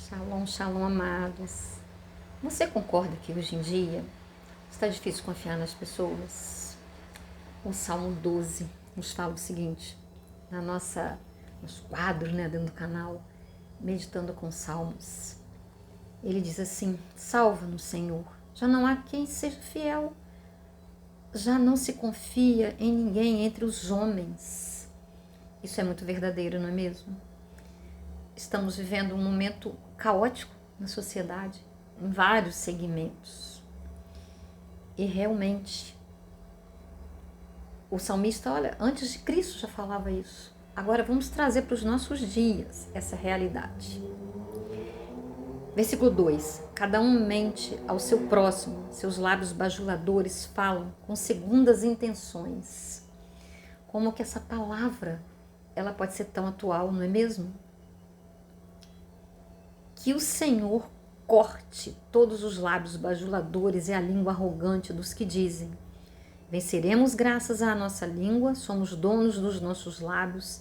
Shalom, shalom, amados. Você concorda que hoje em dia está difícil confiar nas pessoas? O Salmo 12 nos fala o seguinte, nos quadros, dentro do canal, Meditando com Salmos. Ele diz assim: salva-nos, Senhor, já não há quem seja fiel, já não se confia em ninguém entre os homens. Isso é muito verdadeiro, não é mesmo? Estamos vivendo um momento caótico na sociedade, em vários segmentos. E realmente, o salmista, olha, antes de Cristo já falava isso. Agora vamos trazer para os nossos dias essa realidade. Versículo 2. Cada um mente ao seu próximo, seus lábios bajuladores falam com segundas intenções. Como que essa palavra, ela pode ser tão atual, não é mesmo? Que o Senhor corte todos os lábios bajuladores e a língua arrogante dos que dizem: venceremos graças à nossa língua, somos donos dos nossos lábios.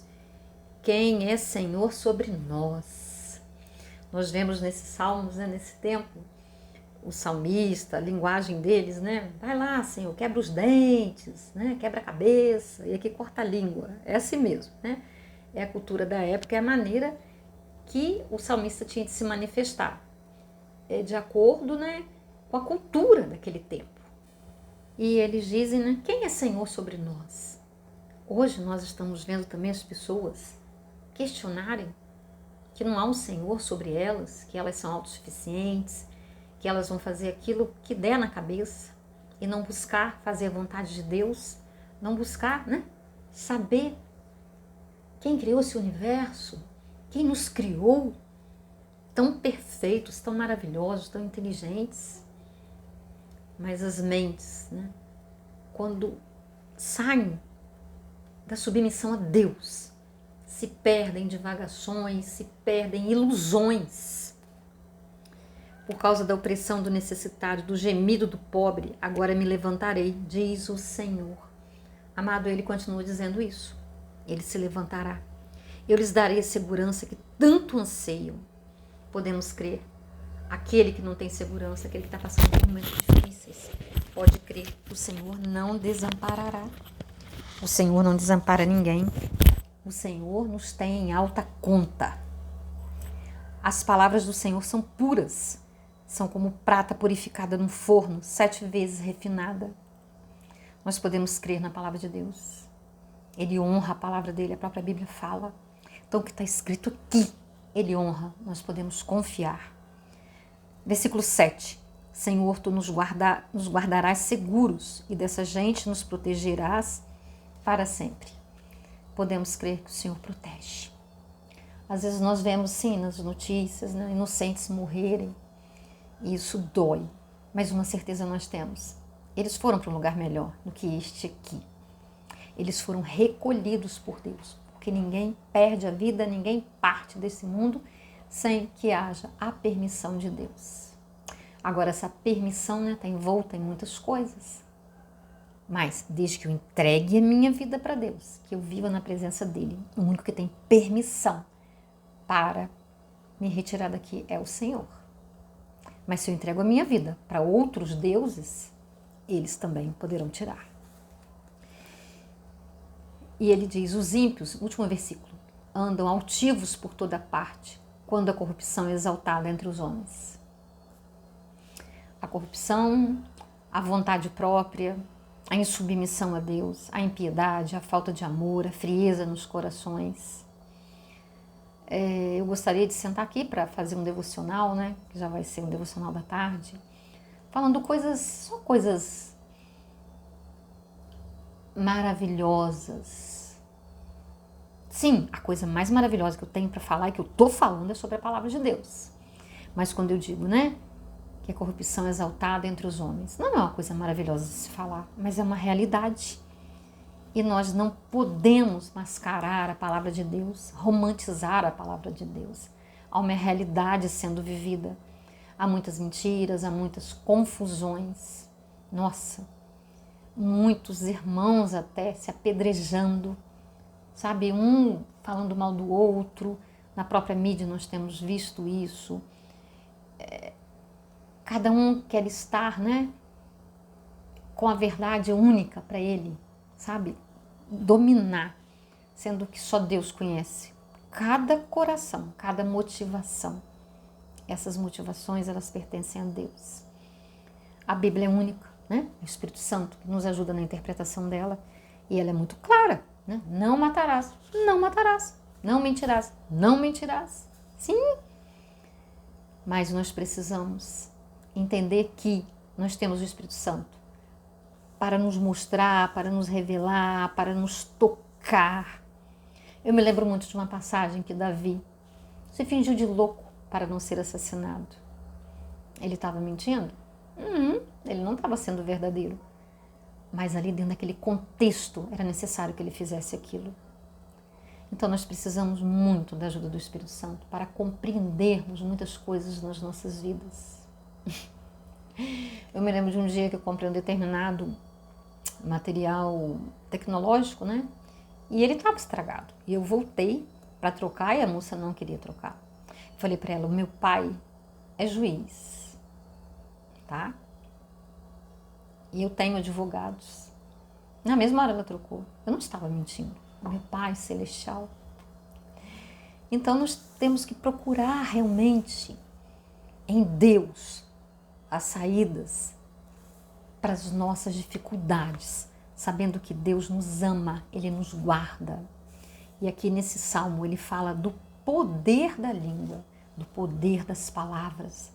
Quem é Senhor sobre nós? Nós vemos nesses salmos, nesse tempo, o salmista, a linguagem deles, vai lá, Senhor, quebra os dentes, quebra a cabeça, e aqui corta a língua. É assim mesmo, É a cultura da época, é a maneira que o salmista tinha de se manifestar, de acordo com a cultura daquele tempo. E eles dizem, quem é Senhor sobre nós? Hoje nós estamos vendo também as pessoas questionarem que não há um Senhor sobre elas, que elas são autossuficientes, que elas vão fazer aquilo que der na cabeça e não buscar fazer a vontade de Deus, não buscar saber quem criou esse universo, quem nos criou, tão perfeitos, tão maravilhosos, tão inteligentes. Mas as mentes, quando saem da submissão a Deus, se perdem em divagações, se perdem em ilusões. Por causa da opressão do necessitado, do gemido do pobre, agora me levantarei, diz o Senhor. Amado, ele continua dizendo isso. Ele se levantará. Eu lhes darei a segurança que tanto anseiam. Podemos crer. Aquele que não tem segurança, aquele que está passando por momentos difíceis, pode crer. O Senhor não desamparará. O Senhor não desampara ninguém. O Senhor nos tem em alta conta. As palavras do Senhor são puras. São como prata purificada num forno, 7 vezes refinada. Nós podemos crer na palavra de Deus. Ele honra a palavra dele, a própria Bíblia fala. Então, o que está escrito aqui, ele honra, nós podemos confiar. Versículo 7. Senhor, tu nos guardarás seguros e dessa gente nos protegerás para sempre. Podemos crer que o Senhor protege. Às vezes nós vemos, sim, nas notícias, inocentes morrerem, e isso dói, mas uma certeza nós temos. Eles foram para um lugar melhor do que este aqui. Eles foram recolhidos por Deus, porque ninguém perde a vida, ninguém parte desse mundo sem que haja a permissão de Deus. Agora, essa permissão está envolta em muitas coisas, mas desde que eu entregue a minha vida para Deus, que eu viva na presença dele, o único que tem permissão para me retirar daqui é o Senhor. Mas se eu entrego a minha vida para outros deuses, eles também poderão tirar. E ele diz, os ímpios, último versículo, andam altivos por toda parte, quando a corrupção é exaltada entre os homens. A corrupção, a vontade própria, a insubmissão a Deus, a impiedade, a falta de amor, a frieza nos corações. Eu gostaria de sentar aqui para fazer um devocional, que já vai ser um devocional da tarde, falando só coisas maravilhosas. Sim, a coisa mais maravilhosa que eu tenho para falar e que eu estou falando é sobre a palavra de Deus. Mas quando eu digo, que a corrupção é exaltada entre os homens, não é uma coisa maravilhosa de se falar, mas é uma realidade. E nós não podemos mascarar a palavra de Deus, romantizar a palavra de Deus. Há uma realidade sendo vivida. Há muitas mentiras, há muitas confusões. Nossa, muitos irmãos até se apedrejando, sabe? Um falando mal do outro. Na própria mídia nós temos visto isso. cada um quer estar, né, com a verdade única para ele, sabe? Dominar, sendo que só Deus conhece cada coração, cada motivação. Essas motivações, elas pertencem a Deus. A Bíblia é única, né? O Espírito Santo que nos ajuda na interpretação dela, e ela é muito clara, né? Não matarás, não matarás, não mentirás, não mentirás. Sim, mas nós precisamos entender que nós temos o Espírito Santo para nos mostrar, para nos revelar, para nos tocar. Eu me lembro muito de uma passagem que Davi se fingiu de louco para não ser assassinado. Ele estava mentindo? Ele não estava sendo verdadeiro. Mas ali dentro daquele contexto era necessário que ele fizesse aquilo. Então nós precisamos muito da ajuda do Espírito Santo para compreendermos muitas coisas nas nossas vidas. Eu me lembro de um dia que eu comprei um determinado material tecnológico, né? E ele estava estragado. E eu voltei para trocar e a moça não queria trocar. Falei para ela, o meu pai é juiz, tá? E eu tenho advogados. Na mesma hora ela trocou. Eu não estava mentindo. O meu pai celestial. Então nós temos que procurar realmente em Deus as saídas para as nossas dificuldades, sabendo que Deus nos ama, Ele nos guarda. E aqui nesse salmo ele fala do poder da língua, do poder das palavras.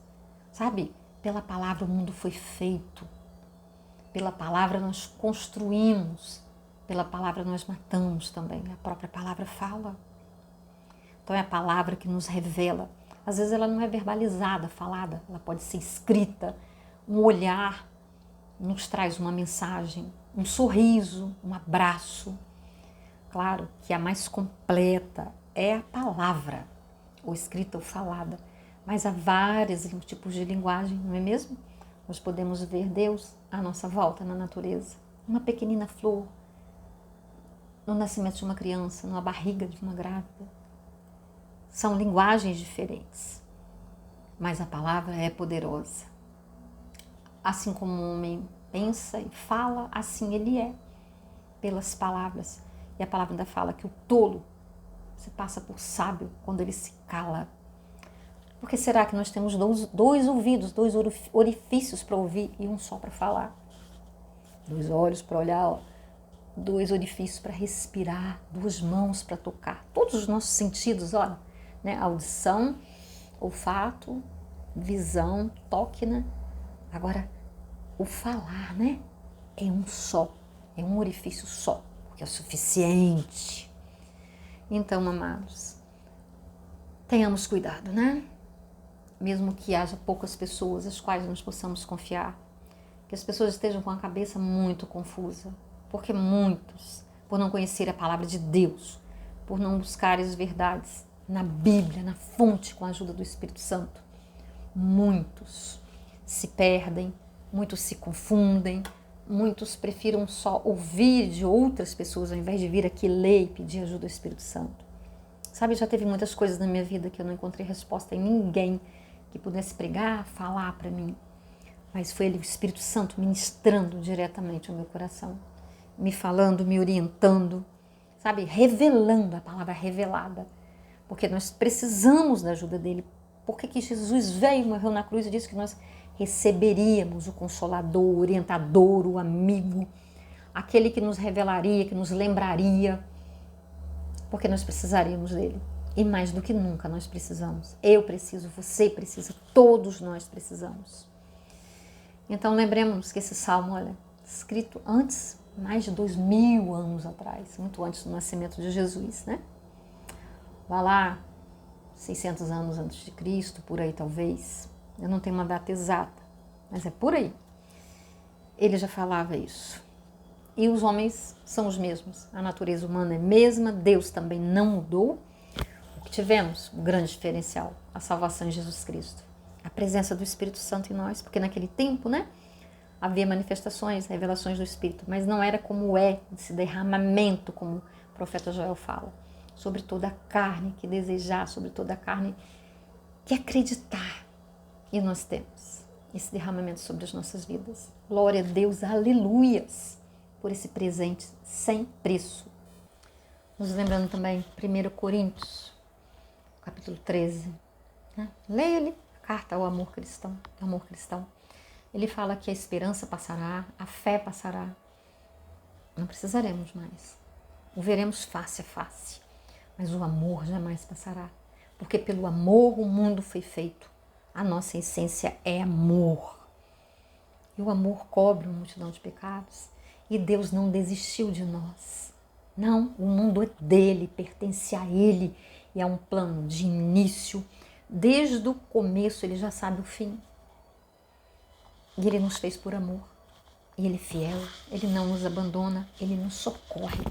Sabe, pela palavra o mundo foi feito, pela palavra nós construímos, pela palavra nós matamos também, a própria palavra fala. Então é a palavra que nos revela. Às vezes ela não é verbalizada, falada, ela pode ser escrita, um olhar nos traz uma mensagem, um sorriso, um abraço. Claro que a mais completa é a palavra, ou escrita ou falada, mas há vários tipos de linguagem, não é mesmo? Nós podemos ver Deus à nossa volta na natureza, uma pequenina flor, no nascimento de uma criança, na barriga de uma grávida. São linguagens diferentes, mas a palavra é poderosa. Assim como o homem pensa e fala, assim ele é, pelas palavras. E a palavra ainda fala que o tolo se passa por sábio quando ele se cala. Por que será que nós temos dois ouvidos, dois orifícios para ouvir e um só para falar? 2 olhos para olhar, 2 orifícios para respirar, 2 mãos para tocar. Todos os nossos sentidos, olha, né? Audição, olfato, visão, toque, né? Agora, o falar, né? É um só, é um orifício só, porque é o suficiente. Então, amados, tenhamos cuidado, né? Mesmo que haja poucas pessoas às quais nós possamos confiar, que as pessoas estejam com a cabeça muito confusa, porque muitos, por não conhecer a palavra de Deus, por não buscar as verdades na Bíblia, na fonte, com a ajuda do Espírito Santo, muitos se perdem, muitos se confundem, muitos prefiram só ouvir de outras pessoas ao invés de vir aqui ler e pedir ajuda ao Espírito Santo. Sabe, já teve muitas coisas na minha vida que eu não encontrei resposta em ninguém que pudesse pregar, falar para mim. Mas foi ele, o Espírito Santo, ministrando diretamente ao meu coração, me falando, me orientando, sabe, revelando, a palavra revelada, porque nós precisamos da ajuda dele. Porque que Jesus veio, morreu na cruz e disse que nós receberíamos o Consolador, o orientador, o amigo, aquele que nos revelaria, que nos lembraria, porque nós precisaríamos dele. E mais do que nunca nós precisamos. Eu preciso, você precisa, todos nós precisamos. Então lembremos que esse salmo, olha, escrito antes, mais de 2000 anos atrás, muito antes do nascimento de Jesus, né? Vai lá, 600 anos antes de Cristo, por aí talvez. Eu não tenho uma data exata, mas é por aí. Ele já falava isso. E os homens são os mesmos. A natureza humana é a mesma, Deus também não mudou. O que tivemos? O grande diferencial, a salvação em Jesus Cristo. A presença do Espírito Santo em nós, porque naquele tempo, né, havia manifestações, revelações do Espírito, mas não era como é, esse derramamento, como o profeta Joel fala, sobre toda a carne que desejar, sobre toda a carne que acreditar. E nós temos esse derramamento sobre as nossas vidas. Glória a Deus, aleluias, por esse presente sem preço. Nos lembrando também, 1 Coríntios, capítulo 13. Né? Leia ele, a carta ao amor cristão. Ele fala que a esperança passará, a fé passará. Não precisaremos mais. O veremos face a face. Mas o amor jamais passará. Porque pelo amor o mundo foi feito. A nossa essência é amor. E o amor cobre uma multidão de pecados. E Deus não desistiu de nós. Não, o mundo é dele, pertence a ele. E é um plano de início. Desde o começo ele já sabe o fim. E ele nos fez por amor. E ele é fiel, ele não nos abandona, ele nos socorre.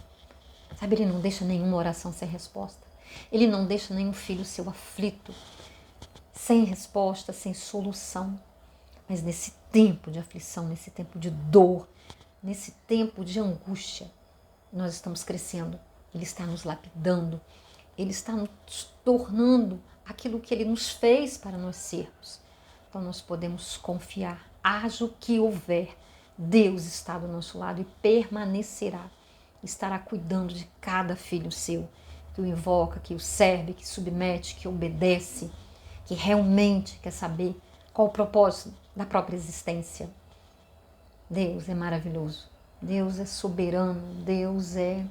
Sabe, ele não deixa nenhuma oração sem resposta. Ele não deixa nenhum filho seu aflito, sem resposta, sem solução. Mas nesse tempo de aflição, nesse tempo de dor, nesse tempo de angústia, nós estamos crescendo. Ele está nos lapidando, ele está nos tornando aquilo que ele nos fez para nós sermos. Então nós podemos confiar, haja o que houver, Deus está do nosso lado e permanecerá. Estará cuidando de cada filho seu, que o invoca, que o serve, que submete, que obedece, que realmente quer saber qual o propósito da própria existência. Deus é maravilhoso, Deus é soberano, Deus é...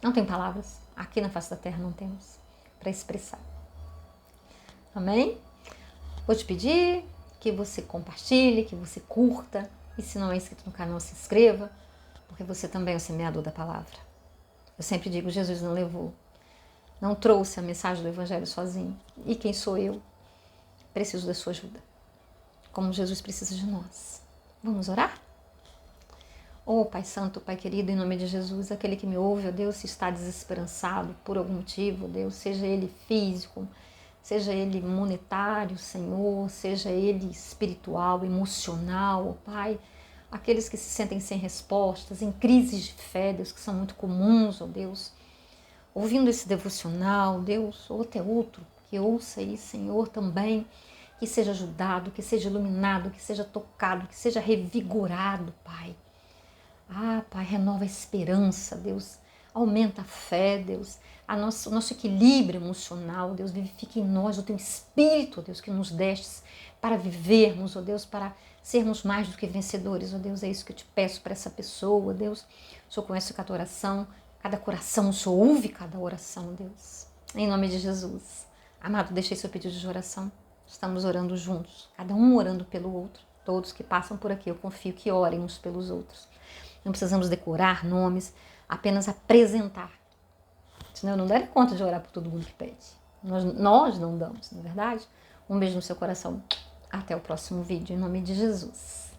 Não tem palavras, aqui na face da terra não temos para expressar. Amém? Vou te pedir que você compartilhe, que você curta, e se não é inscrito no canal, se inscreva, porque você também é o semeador da palavra. Eu sempre digo, Jesus não trouxe a mensagem do Evangelho sozinho. E quem sou eu? Preciso da sua ajuda. Como Jesus precisa de nós. Vamos orar? Oh, Pai Santo, Pai querido, em nome de Jesus, aquele que me ouve, ó Deus, se está desesperançado por algum motivo, Deus, seja ele físico, seja ele monetário, Senhor, seja ele espiritual, emocional, Pai, aqueles que se sentem sem respostas, em crises de fé, Deus, que são muito comuns, ó Deus, ouvindo esse devocional, Deus, ou até outro, que ouça aí, Senhor, também, que seja ajudado, que seja iluminado, que seja tocado, que seja revigorado, Pai. Ah, Pai, renova a esperança, Deus, aumenta a fé, Deus, o nosso equilíbrio emocional, Deus, vivifique em nós o Teu Espírito, Deus, que nos destes para vivermos, ó Deus, para sermos mais do que vencedores, ó Deus, é isso que eu te peço para essa pessoa, Deus. O Senhor conhece cada oração, cada coração, o Senhor ouve cada oração, Deus. Em nome de Jesus. Amado, deixei seu pedido de oração. Estamos orando juntos, cada um orando pelo outro. Todos que passam por aqui, eu confio que orem uns pelos outros. Não precisamos decorar nomes, apenas apresentar. Senão eu não daria conta de orar por todo mundo que pede. Nós não damos, não é verdade? Um beijo no seu coração. Até o próximo vídeo, em nome de Jesus.